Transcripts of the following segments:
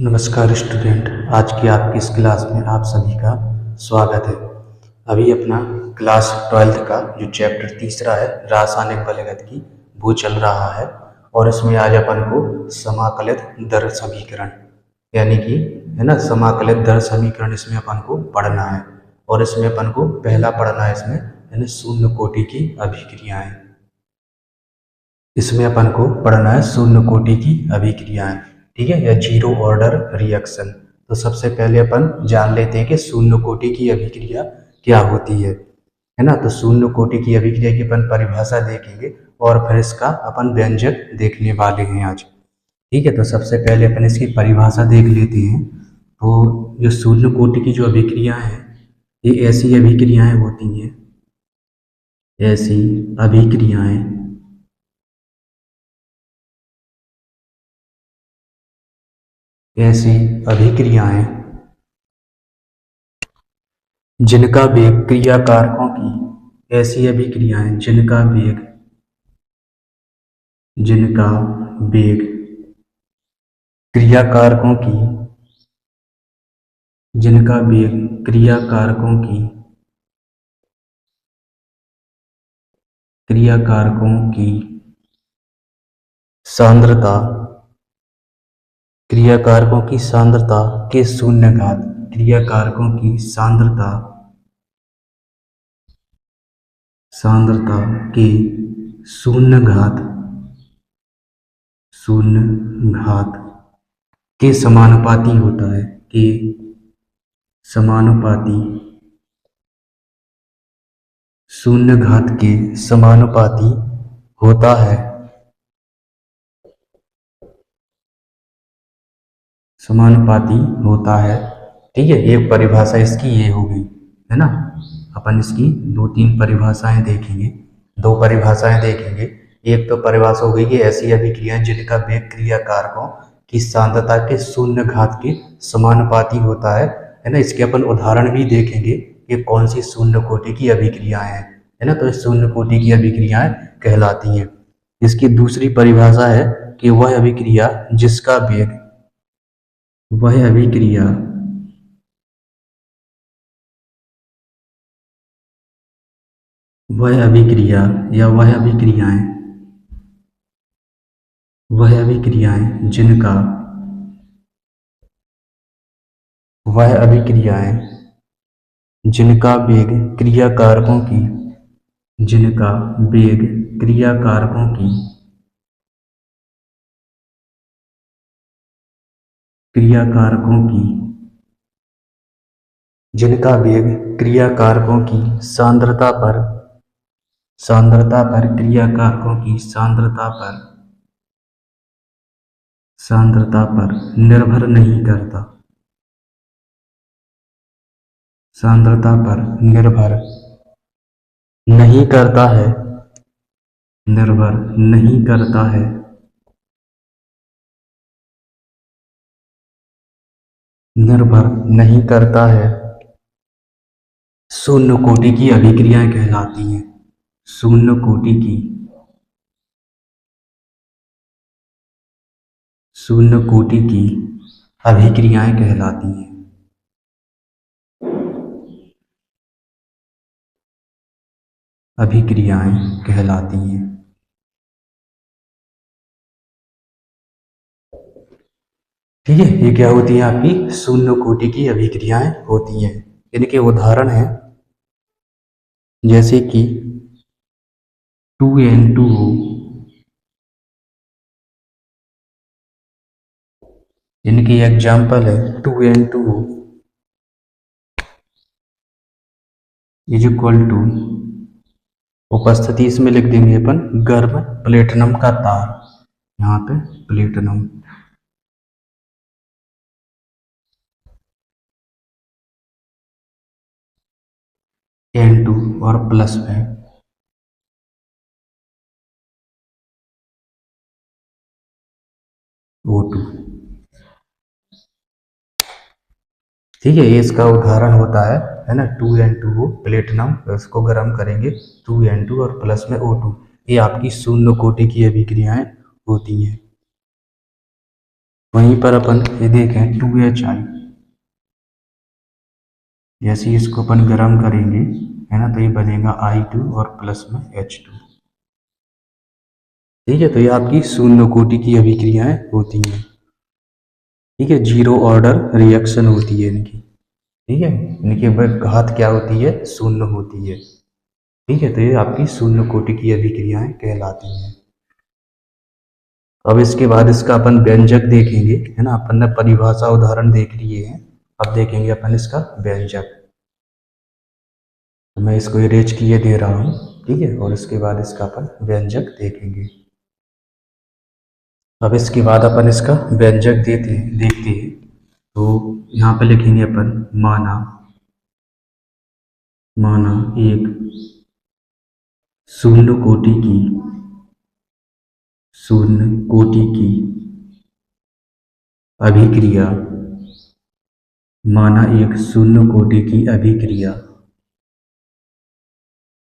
नमस्कार स्टूडेंट, आज की आपकी इस क्लास में आप सभी का स्वागत है। अभी अपना क्लास 12th का जो चैप्टर तीसरा है रासायनिक बलगति वो चल रहा है और इसमें आज अपन को समाकलित दर समीकरण यानी कि है ना समाकलित दर समीकरण इसमें अपन को पढ़ना है। और इसमें अपन को पहला पढ़ना है इसमें यानी शून्य कोटि की अभिक्रियाएं। इसमें अपन को पढ़ना है शून्य कोटि की अभिक्रियाएं, ठीक है, या जीरो ऑर्डर रिएक्शन। तो सबसे पहले अपन जान लेते हैं कि शून्य कोटि की अभिक्रिया क्या होती है ना। तो शून्य कोटि की अभिक्रिया की अपन परिभाषा देखेंगे और फिर इसका अपन व्यंजक देखने वाले हैं आज, ठीक है। तो सबसे पहले अपन इसकी परिभाषा देख लेते हैं। तो जो शून्य कोटि की जो अभिक्रियाएं हैं ये ऐसी अभिक्रियाएं होती हैं, ऐसी अभिक्रियाएं ऐसी अभिक्रियाएं जिनका वेग क्रिया कारकों की ऐसी अभिक्रियाएं जिनका वेग क्रिया कारकों की जिनका वेग क्रिया कारकों की सांद्रता क्रिया कारकों की सांद्रता के शून्य घात क्रिया कारकों की सांद्रता के शून्य घात के समानुपाती होता है, के समानुपाती शून्य घात के समानुपाती होता है, ठीक है। एक परिभाषा इसकी ये हो गई, है ना। अपन इसकी दो तीन परिभाषाएं देखेंगे, दो परिभाषाएं देखेंगे। एक तो परिभाषा हो गई कि ऐसी अभिक्रियाएं जिनका वेग क्रिया कारकों की सांद्रता के शून्य घात के समानुपाती होता है ना। इसके अपन उदाहरण भी देखेंगे कि कौन सी शून्य कोटि की अभिक्रियाएं हैं, है ना। तो इस शून्य कोटि की अभिक्रियाएं कहलाती हैं। इसकी दूसरी परिभाषा है कि वह अभिक्रिया वह अभिक्रिया या वह अभिक्रियाएं जिनका वेग क्रिया कारकों की सांद्रता पर निर्भर नहीं करता है शून्य कोटि की अभिक्रियाएं कहलाती हैं। शून्य कोटि की अभिक्रियाएं कहलाती हैं। ठीक है, ये क्या होती है आपकी शून्य कोटि की अभिक्रियाएं होती हैं। इनके उदाहरण हैं जैसे कि 2N2O, इनकी एग्जाम्पल है 2N2O इज इक्वल टू, उपस्थिति इसमें लिख देंगे अपन गर्म प्लेटिनम का तार, यहाँ पे प्लेटिनम, N2 और प्लस में O2, ठीक है। ये इसका उदाहरण होता है ना। 2N2O प्लेटिनम, इसको गर्म करेंगे 2N2 और प्लस में O2, ये आपकी शून्य कोटि की अभिक्रियाएं होती हैं। वहीं पर अपन ये देखें 2HI, जैसे ही इसको अपन गर्म करेंगे है ना, तो ये बनेगा I2 और प्लस में H2। ठीक है, तो ये आपकी शून्य कोटि की अभिक्रियाएं होती हैं। ठीक है, जीरो ऑर्डर रिएक्शन होती है इनकी। ठीक है, इनकी वह घात क्या होती है, शून्य होती है। ठीक है, तो ये आपकी शून्य कोटि की अभिक्रियाएं कहलाती हैं। अब इसके बाद इसका अपन व्यंजक देखेंगे, है ना, अपन ने परिभाषा उदाहरण देख लिए हैं, अब देखेंगे अपन इसका व्यंजक। तो मैं इसको इरेज किए दे रहा हूँ। ठीक है, और इसके बाद इसका अपन व्यंजक देखेंगे। अब इसके बाद अपन इसका व्यंजक देखते हैं। तो यहाँ पे लिखेंगे अपन माना, माना एक शून्य कोटि की, शून्य कोटि की अभिक्रिया, माना एक शून्य कोटि की अभिक्रिया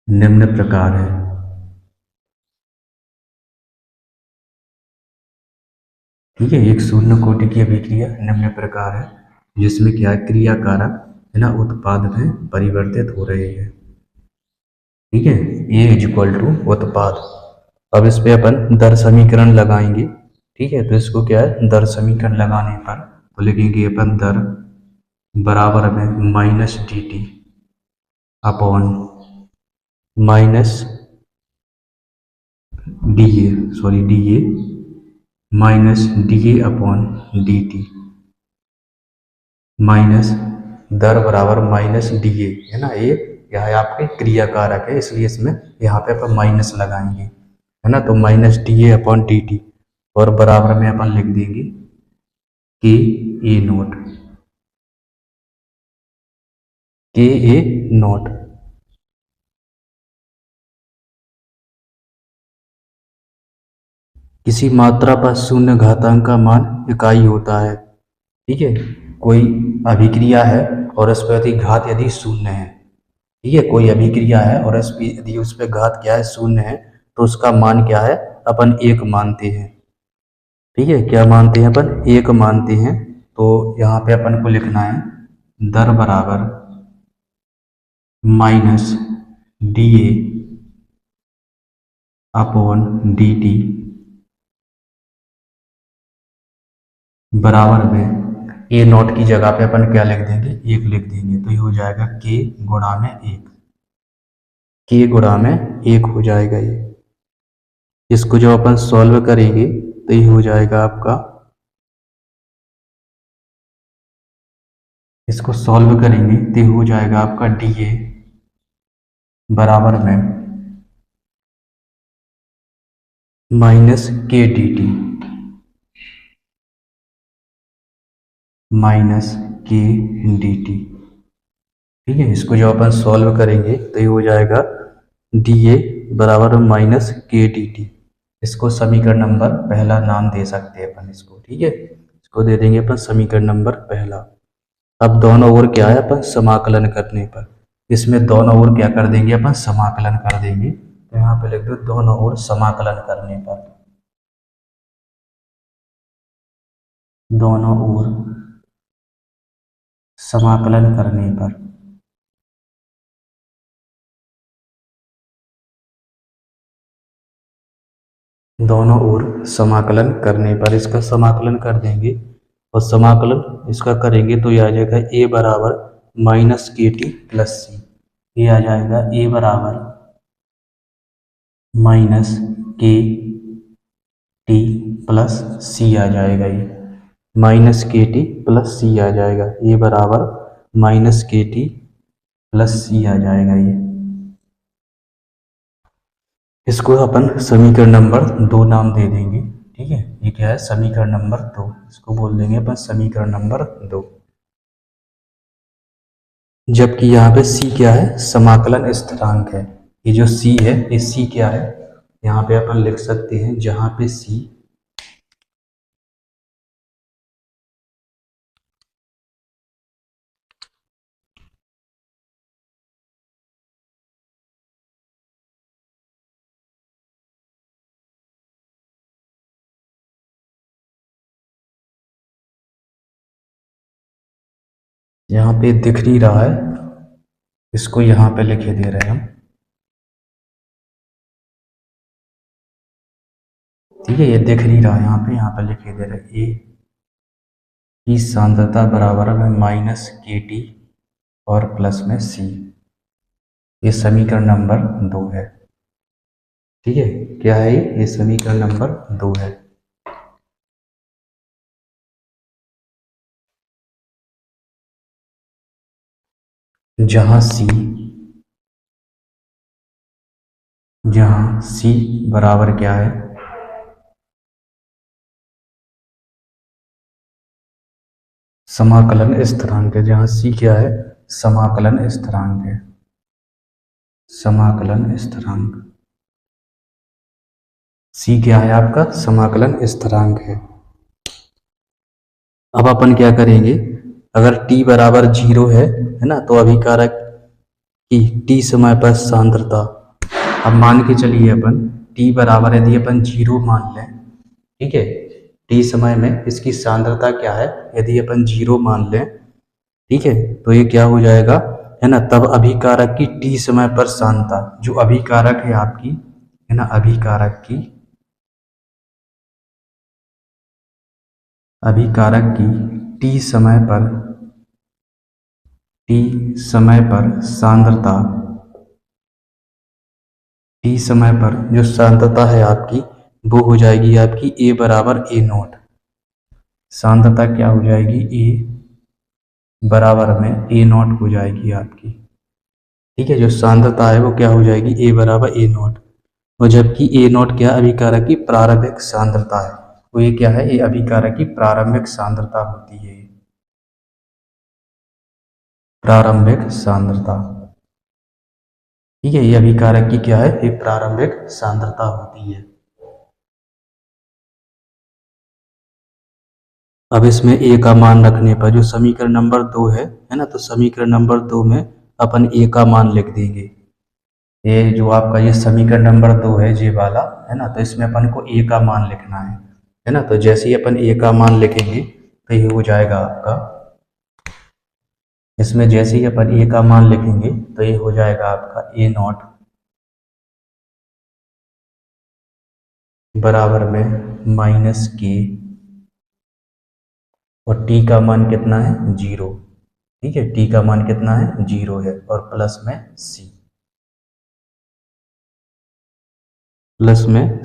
निम्न प्रकार है। ठीक है, एक शून्य कोटि की अभिक्रिया निम्न प्रकार है, जिसमें क्या है, क्रिया कारक है ना उत्पाद में परिवर्तित हो रहे हैं। ठीक है, ए इज इक्वल टू उत्पाद। अब इस पे अपन दर समीकरण लगाएंगे। ठीक है, तो इसको क्या है, दर समीकरण लगाने पर तो लिखेंगे अपन दर बराबर में minus D T upon minus D A, sorry D A minus D A upon D T, minus दर बराबर माइनस डी ए, है ना, ये यह है आपके क्रिया कारक है, इसलिए इसमें यहाँ पे अपन माइनस लगाएंगे, है ना, तो minus D A upon D T, और बराबर में अपन लिख देंगे के ए नोट, के ए नोट। किसी मात्रा पर शून्य घातांक का मान इकाई होता है। ठीक है, कोई अभिक्रिया है और उस पर घात यदि शून्य है। ठीक है, कोई अभिक्रिया है और यदि उस पर घात क्या है, शून्य है, तो उसका मान क्या है, अपन एक मानते हैं। ठीक है, क्या मानते हैं, अपन एक मानते हैं। तो यहाँ पे अपन को लिखना है दर बराबर minus D A upon D T बराबर में ए नॉट की जगह पे अपन क्या लिख देंगे, एक लिख देंगे, तो ये हो जाएगा के गुणा में एक, के गुणा में एक हो जाएगा ये। इसको जब अपन सॉल्व करेंगे तो ये हो जाएगा आपका, इसको सॉल्व करेंगे तो ये हो जाएगा आपका डी ए बराबर में माइनस के डी टी, माइनस के डी टी। ठीक है, इसको जब अपन सॉल्व करेंगे तो ये हो जाएगा डी ए बराबर माइनस के डी टी। इसको समीकरण नंबर पहला नाम दे सकते हैं अपन इसको। ठीक है, इसको दे देंगे अपन समीकरण नंबर पहला। अब दोनों ओर क्या है, अपन समाकलन करने पर इसमें दोनों ओर क्या कर देंगे, अपन समाकलन कर देंगे, तो यहाँ पे लिख दो दोनों ओर समाकलन करने पर, दोनों ओर समाकलन करने पर दोनों ओर समाकलन करने पर इसका समाकलन कर देंगे, और समाकलन इसका करेंगे तो ये आ जाएगा ए बराबर माइनस के टी प्लस सी, ये आ जाएगा ए बराबर माइनस के टी प्लस सी आ जाएगा, ये माइनस के टी प्लस सी आ जाएगा, ये बराबर माइनस के टी प्लस सी आ जाएगा ये। इसको अपन समीकरण नंबर 2 नाम दे देंगे। ठीक है, ये क्या है, समीकरण नंबर 2, इसको बोल देंगे अपन समीकरण नंबर 2। जबकि यहाँ पे c क्या है, समाकलन स्थिरांक है। ये जो c है, ये c क्या है, यहाँ पे अपन लिख सकते हैं, जहाँ पे c यहाँ पे दिख नहीं रहा है, इसको यहाँ पे लिखे दे रहे हैं हम। ठीक है, ये दिख नहीं रहा है यहाँ पे लिखे दे रहे हैं ए की सांद्रता बराबर में माइनस के टी और प्लस में सी। ये समीकरण नंबर 2 है। ठीक है, क्या है ये समीकरण नंबर 2 है। जहां सी बराबर क्या है, समाकलन स्थिरांक है। जहां सी क्या है, समाकलन स्थिरांक है। समाकलन स्थिरांक, सी क्या है आपका, समाकलन स्थिरांक है। अब अपन क्या करेंगे, अगर t बराबर 0 है ना, तो अभिकारक की t समय पर सांद्रता, अब मान के चलिए अपन t बराबर यदि अपन 0 मान लें, ठीक है, t समय में इसकी सांद्रता क्या है, यदि अपन 0 मान लें, ठीक है, तो ये क्या हो जाएगा, है ना, तब अभिकारक की t समय पर सांद्रता, जो अभिकारक है आपकी, है ना, अभिकारक की t समय पर सांद्रता, t समय पर जो सांद्रता है आपकी, वो हो जाएगी आपकी a बराबर a नॉट। सांद्रता क्या हो जाएगी, a बराबर में a नॉट हो जाएगी आपकी। ठीक है, जो सांद्रता है वो क्या हो जाएगी, a बराबर a नॉट। और जबकि a नॉट क्या, अभिकारक की प्रारंभिक सांद्रता है, तो ये क्या है, ये अभिकारक की प्रारंभिक सांद्रता होती है। प्रारंभिक सांद्रता, ठीक है, ये अभिकारक की क्या है, ये प्रारंभिक सांद्रता होती है। अब इसमें a का मान रखने पर जो समीकरण नंबर 2 है ना, तो समीकरण नंबर 2 में अपन a का मान लिख देंगे। ये जो आपका ये समीकरण नंबर 2 है, ये वाला, है ना, तो इसमें अपन को a का मान लिखना है ना, तो जैसे ही अपन a का मान लिखेंगे तो ये हो जाएगा आपका, इसमें जैसे ही अपन a का मान लिखेंगे तो ये हो जाएगा आपका a नॉट बराबर में माइनस के, और t का मान कितना है, 0। ठीक है, t का मान कितना है, 0 है, और प्लस में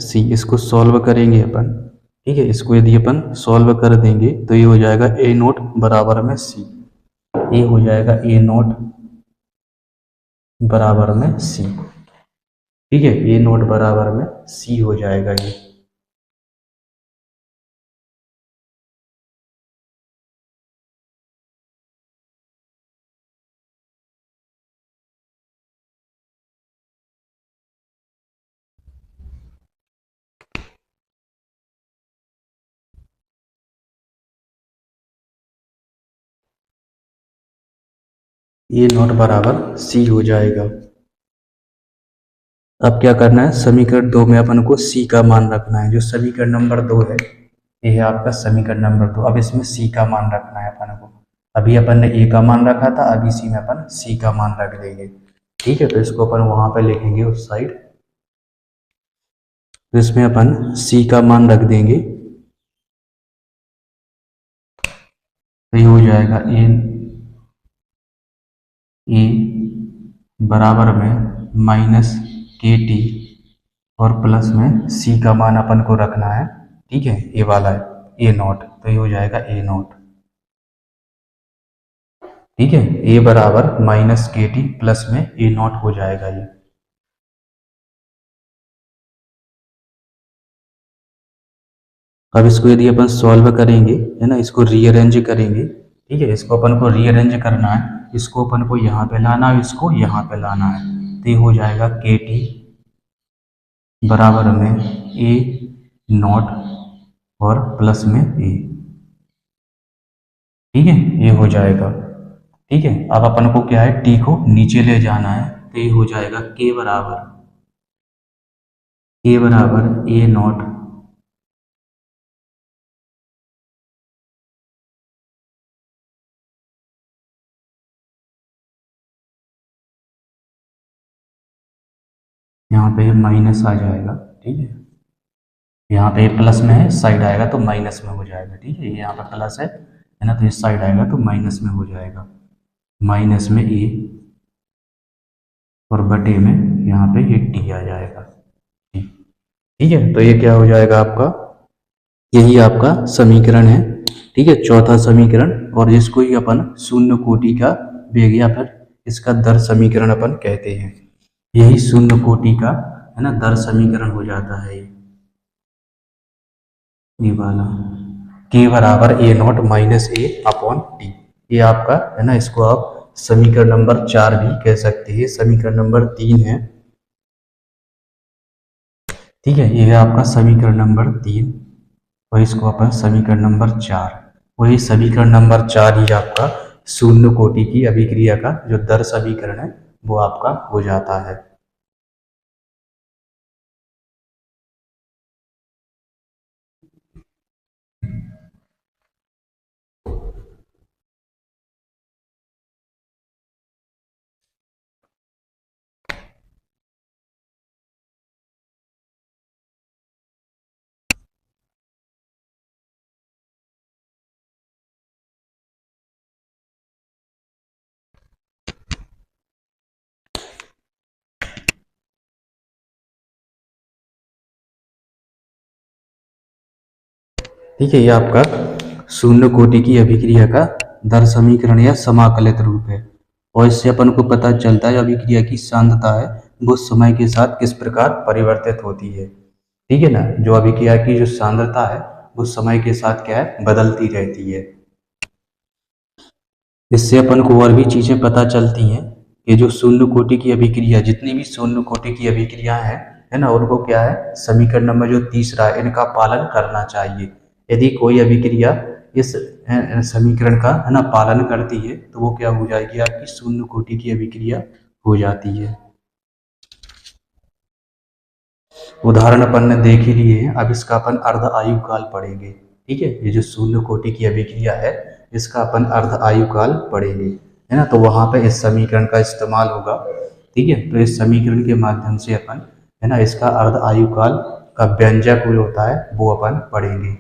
c, इसको सॉल्व करेंगे अपन। ठीक है, इसको यदि अपन सॉल्व कर देंगे तो ये हो जाएगा a नोट बराबर में c, ये हो जाएगा a नोट बराबर में c। ठीक है, a नोट बराबर में c हो जाएगा ये। a नोट बराबर c हो जाएगा। अब क्या करना है, समीकरण 2 में अपन को c का मान रखना है। जो समीकरण नंबर 2 है, ये है आपका समीकरण नंबर 2। अब इसमें c का मान रखना है अपन को। अभी अपन ने a का मान रखा था, अभी इसी में अपन c का मान रख देंगे। ठीक है, तो इसको अपन वहां पे लिखेंगे उस साइड, तो इसमें अपन c का मान रख देंगे, तो ये हो जाएगा a बराबर में माइनस के टी और प्लस में c का मान अपन को रखना है। ठीक है, ये वाला है a नॉट, तो ये हो जाएगा a नॉट। ठीक है, a बराबर माइनस के टी प्लस में a नॉट हो जाएगा ये। अब इसको यदि अपन सॉल्व करेंगे, है ना, इसको रीअरेंज करेंगे। ठीक है, इसको अपन को रीअरेंज करना है, इसको अपन को यहाँ पे लाना है, इसको यहाँ पे लाना है, तो ये हो जाएगा के टी बराबर में a नॉट और प्लस में a। ठीक है, ये हो जाएगा। ठीक है, अब अपन को क्या है, t को नीचे ले जाना है, तो ये हो जाएगा k बराबर a नॉट यहाँ पे माइनस आ जाएगा, ठीक है। यहाँ पे प्लस में है, साइड आएगा तो माइनस में हो जाएगा, ठीक है। यहाँ पे प्लस है ना, तो इस साइड आएगा तो माइनस में हो जाएगा। माइनस में ए और बटे में यहाँ पे ये टी आ जाएगा, ठीक है। तो ये क्या हो जाएगा आपका, यही आपका समीकरण है, ठीक है, चौथा समीकरण। और जिसको ही अपन शून्य कोटि का वेग या फिर इसका दर समीकरण अपन कहते हैं। यही शून्य कोटि का है ना दर समीकरण हो जाता है ये वाला, के बराबर A not minus A upon T. ये आपका है ना, इसको आप समीकरण नंबर 4 भी कह सकते हैं। समीकरण नंबर 3 है, ठीक है। ये है आपका समीकरण नंबर 3 और इसको अपन समीकरण नंबर 4। वही समीकरण नंबर 4 ही आपका शून्य कोटि की अभिक्रिया का जो दर समीकरण है वो आपका हो जाता है। ठीक है, ये आपका शून्य कोटि की अभिक्रिया का दर समीकरण या समाकलित रूप है। और इससे अपन को पता चलता है अभिक्रिया की सांद्रता है वो समय के साथ किस प्रकार परिवर्तित होती है, ठीक है ना। जो अभिक्रिया की जो सांद्रता है वो समय के साथ क्या है, बदलती रहती है। इससे अपन को और भी चीजें पता चलती हैं कि जो शून्य कोटि की अभिक्रिया, जितनी भी शून्य कोटि की अभिक्रिया है ना, उनको क्या है, समीकरण नंबर जो तीसरा है इनका पालन करना चाहिए। यदि कोई अभिक्रिया इस समीकरण का है ना पालन करती है तो वो क्या हो जाएगी, आपकी शून्य कोटि की अभिक्रिया हो जाती है। उदाहरण अपन ने देख ही लिए हैं, अब इसका अपन अर्ध आयु काल पढ़ेंगे, ठीक है। ये जो शून्य कोटि की अभिक्रिया है इसका अपन अर्ध आयु काल पढ़ेंगे, है ना। तो वहां पे इस समीकरण का इस्तेमाल होगा, ठीक है। तो इस समीकरण के माध्यम से अपन है ना इसका अर्ध आयु काल का व्यंजक जो होता है वो अपन पढ़ेंगे,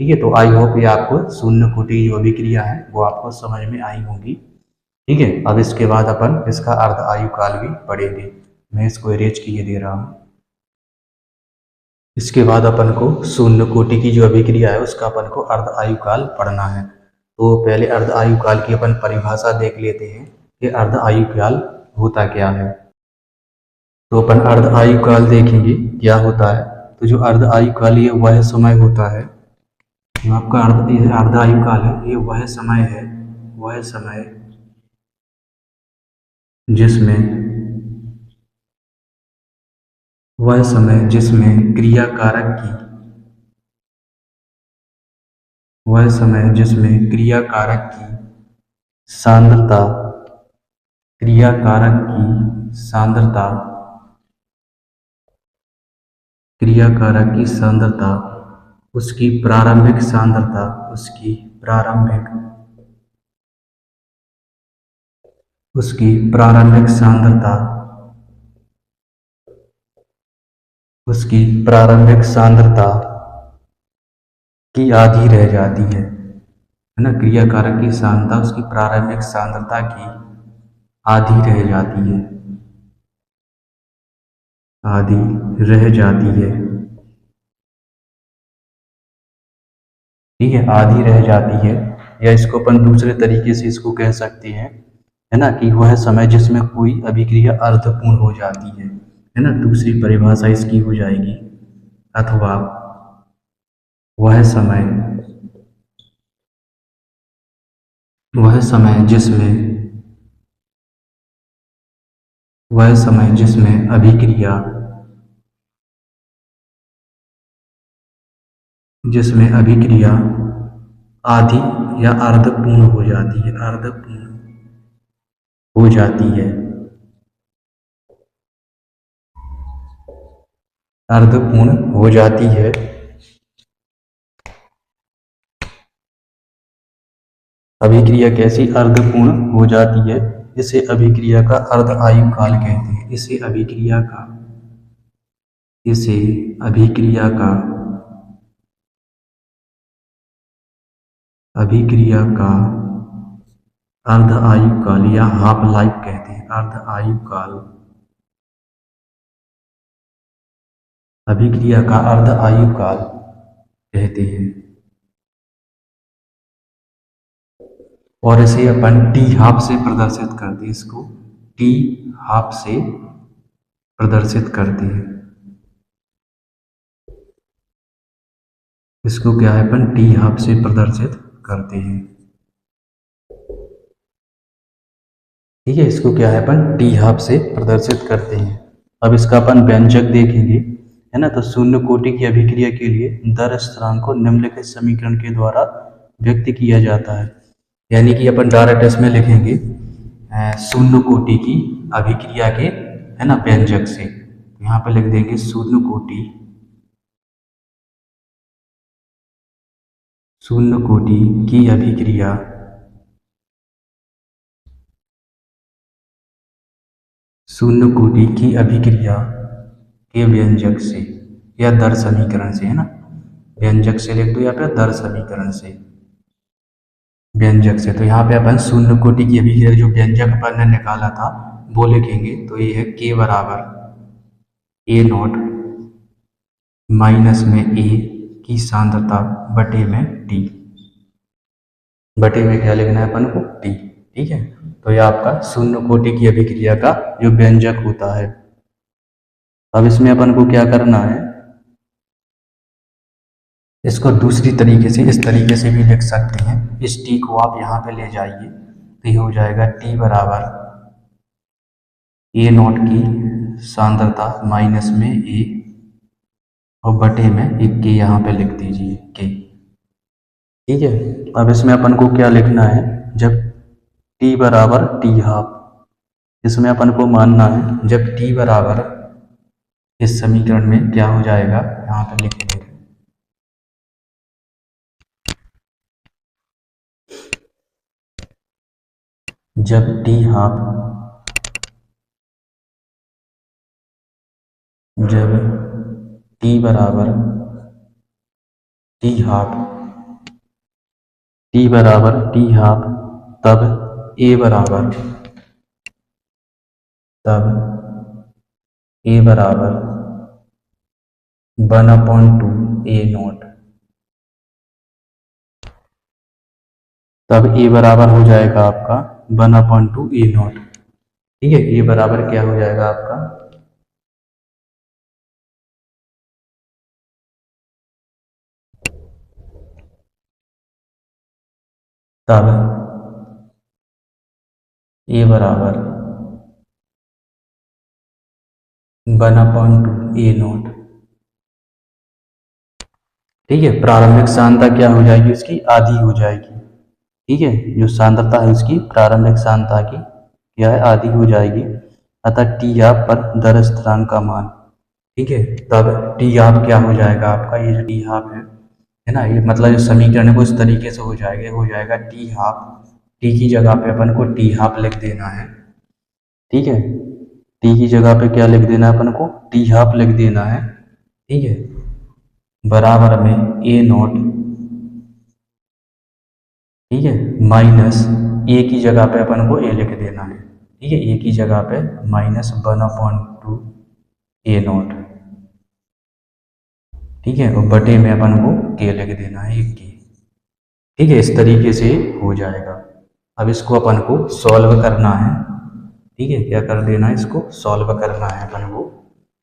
ठीक है। तो आई होप ये आपको शून्य कोटि की जो अभिक्रिया है वो आपको समझ में आई होंगी, ठीक है। अब इसके बाद अपन इसका अर्ध आयु काल भी पढ़ेंगे। मैं इसको इरेज किए दे रहा हूँ। इसके बाद अपन को शून्य कोटि की जो अभिक्रिया है उसका अपन को अर्ध आयु काल पढ़ना है। तो पहले अर्ध आयु काल की अपन परिभाषा देख लेते हैं कि अर्ध आयु काल होता क्या है। तो अपन अर्ध आयु काल देखेंगे क्या होता है। तो जो अर्ध आयु काल ये वह समय होता है, जो आपका अर्ध आयु काल है ये वह समय है, वह समय जिसमें क्रिया कारक की सांद्रता उसकी प्रारंभिक सांद्रता की आधी रह जाती है ना। क्रिया कारक की सांद्रता उसकी प्रारंभिक सांद्रता की आधी रह जाती है, ठीक है, आधी रह जाती है। या इसको अपन दूसरे तरीके से इसको कह सकते हैं, है ना, कि वह समय जिसमें कोई अभिक्रिया अर्धपूर्ण हो जाती है ना। दूसरी परिभाषा इसकी हो जाएगी, अथवा वह समय जिसमें अभिक्रिया आधी या अर्धपूर्ण हो जाती है, अभिक्रिया कैसी अर्धपूर्ण हो जाती है, इसे अभिक्रिया का अर्ध आयु काल कहते हैं। इसे अभिक्रिया का अर्ध आयु काल या हाफ लाइफ कहते हैं। अर्ध आयु काल, अभिक्रिया का अर्ध आयु काल कहते हैं। और इसे अपन टी हाफ से प्रदर्शित करते हैं। इसको टी हाफ से प्रदर्शित करते हैं। इसको क्या है, अपन टी हाफ से प्रदर्शित करते हैं। ठीक है, इसको क्या है, अपन टी हाफ से प्रदर्शित करते हैं। अब इसका अपन व्यंजक देखेंगे, है ना। तो शून्य कोटि की अभिक्रिया के लिए दर स्थिरांक को निम्नलिखित समीकरण के द्वारा व्यक्त किया जाता है। यानी कि अपन डायरेक्ट इसमें लिखेंगे शून्य कोटि की अभिक्रिया के, है ना, व्यंजक से। यहाँ पे लिख देंगे शून्य कोटि की अभिक्रिया के व्यंजक से या दर समीकरण से, है ना। व्यंजक से लिख दो या फिर दर समीकरण से, व्यंजक से। तो यहाँ पे अपन शून्य कोटि की अभिक्रिया जो व्यंजक अपन ने निकाला था वो लिखेंगे। तो ये है k बराबर A0 माइनस में A की सांद्रता बटे में T। बटे में क्या लिखना है अपन को, T। ठीक है, तो ये आपका शून्य कोटि की अभिक्रिया का जो व्यंजक होता है। अब इसमें अपन को क्या करना है, इसको दूसरी तरीके से, इस तरीके से भी लिख सकते हैं। इस टी को आप यहाँ पे ले जाइए तो ये हो जाएगा टी बराबर A0 की सांद्रता माइनस में A और बटे में एक के यहाँ पे लिख दीजिए के। ठीक है, अब इसमें अपन को क्या लिखना है, जब टी बराबर टी हाफ, इसमें अपन को मानना है जब टी बराबर, इस समीकरण में क्या हो जाएगा, यहाँ पे लिख देंगे जब टी हाफ, जब टी बराबर टी हाफ, टी बराबर टी हाफ, तब ए बराबर 1/2 A0। तब ए बराबर हो जाएगा आपका 1/2 A0। ठीक है, ए बराबर क्या हो जाएगा आपका, तब ए बराबर 1/2 A0। ठीक है, प्रारंभिक सांद्रता क्या हो जाएगी, उसकी आधी हो जाएगी। ठीक है, जो सांद्रता है उसकी प्रारंभिक सांद्रता की क्या है, आधी हो जाएगी। अतः टी आप पर दर स्थिरांक का मान। ठीक है, तब टी आप क्या हो जाएगा आपका, ये जो टी हाफ है ना, ये मतलब जो समीकरण है वो इस तरीके से हो जाएगा। हो जाएगा टी हाफ, टी की जगह पे अपन को टी हाफ लिख देना है। ठीक है, टी की जगह पे क्या लिख देना है अपन को, टी हाफ लिख देना है। ठीक है, बराबर में A0, ठीक है, माइनस ए की जगह पे अपन को ए लिख देना है। ठीक है, ए की जगह पे -1/2 A0। ठीक है, और बटे में अपन को के लिख देना है, एक के। ठीक है, इस तरीके से हो जाएगा। अब इसको अपन को सॉल्व करना है। ठीक है, क्या कर देना है, इसको सॉल्व करना है अपन को।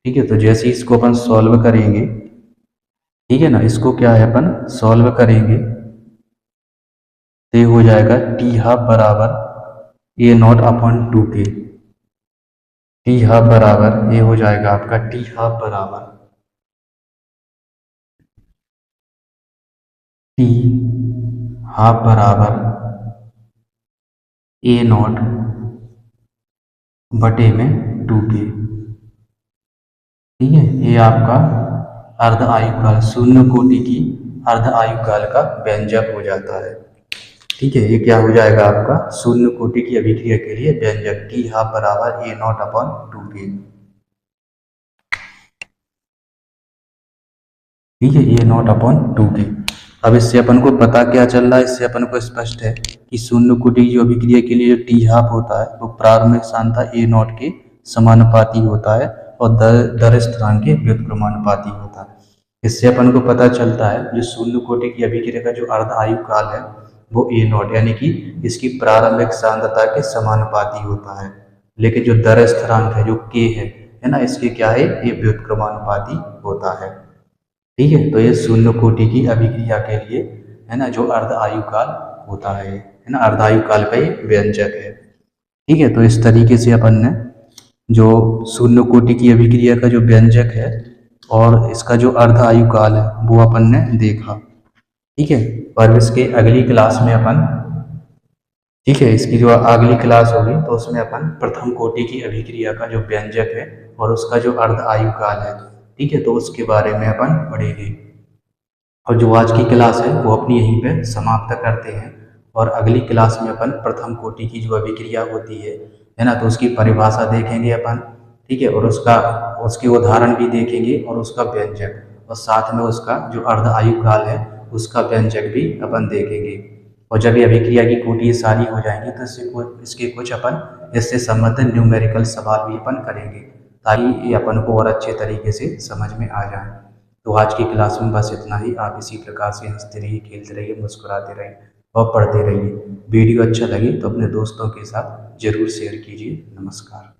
ठीक है, तो जैसे ही इसको अपन सॉल्व करेंगे, ठीक है ना, इसको क्या है अपन सॉल्व करेंगे तो ये हो जाएगा टी हाफ बराबर A0/2 के। टी हाफ बराबर ये हो जाएगा आपका टी हाफ बराबर टी हाफ बराबर A0 बटे में 2 के। ठीक है, ये आपका अर्ध आयुकाल, शून्य कोटि की अर्ध आयुकाल का व्यंजक हो जाता है। ठीक है, ये क्या हो जाएगा आपका शून्य कोटि की अभिक्रिया के लिए व्यंजक टी हाफ बराबर A0/2 के। ठीक है, ए नॉट अपॉन 2k। अब इससे अपन को पता क्या चल रहा है, इससे अपन को स्पष्ट है कि शून्य कोटि की जो अभिक्रिया के लिए जो टी हाफ होता है वो प्रारंभिक सांद्रता ए नॉट के समानुपाती होता है और दर स्थिरांक के व्युत्क्रमानुपाती होता है। इससे अपन को पता चलता है जो शून्य कोटि की अभिक्रिया का जो अर्ध आयु काल है वो ए नॉट यानी कि इसकी प्रारंभिक सांद्रता के समानुपाती होता है, लेकिन जो दर स्थिरांक है जो के है ना, इसके क्या है, ये व्युत्क्रमानुपाती होता है। ठीक है, तो ये शून्य कोटि की अभिक्रिया के लिए है ना जो अर्ध आयु काल होता है ना, अर्ध आयु काल का ये व्यंजक है। ठीक है, तो इस तरीके से अपन ने जो शून्य कोटि की अभिक्रिया का जो व्यंजक है और इसका जो अर्ध आयु काल है वो अपन ने देखा। ठीक है, और इसके अगली क्लास में अपन, ठीक है, इसकी जो अगली क्लास होगी तो उसमें अपन प्रथम कोटि की अभिक्रिया का जो व्यंजक है और उसका जो अर्ध आयु काल है, ठीक है, तो उसके बारे में अपन पढ़ेंगे। और जो आज की क्लास है वो अपनी यहीं पे समाप्त करते हैं और अगली क्लास में अपन प्रथम कोटि की जो अभिक्रिया होती है ना, तो उसकी परिभाषा देखेंगे अपन। ठीक है, और उसके उदाहरण भी देखेंगे और उसका व्यंजक, और साथ में उसका जो अर्ध आयु काल है उसका व्यंजक भी अपन देखेंगे। और जब ये अभिक्रिया की कोटि सारी हो जाएंगी तो इसके कुछ अपन इससे संबंधित न्यूमेरिकल सवाल भी अपन करेंगे ताकि ये अपन को और अच्छे तरीके से समझ में आ जाए। तो आज की क्लास में बस इतना ही। आप इसी प्रकार से हंसते रहिए, खेलते रहिए, मुस्कुराते रहिए और पढ़ते रहिए। वीडियो अच्छा लगे तो अपने दोस्तों के साथ जरूर शेयर कीजिए। नमस्कार।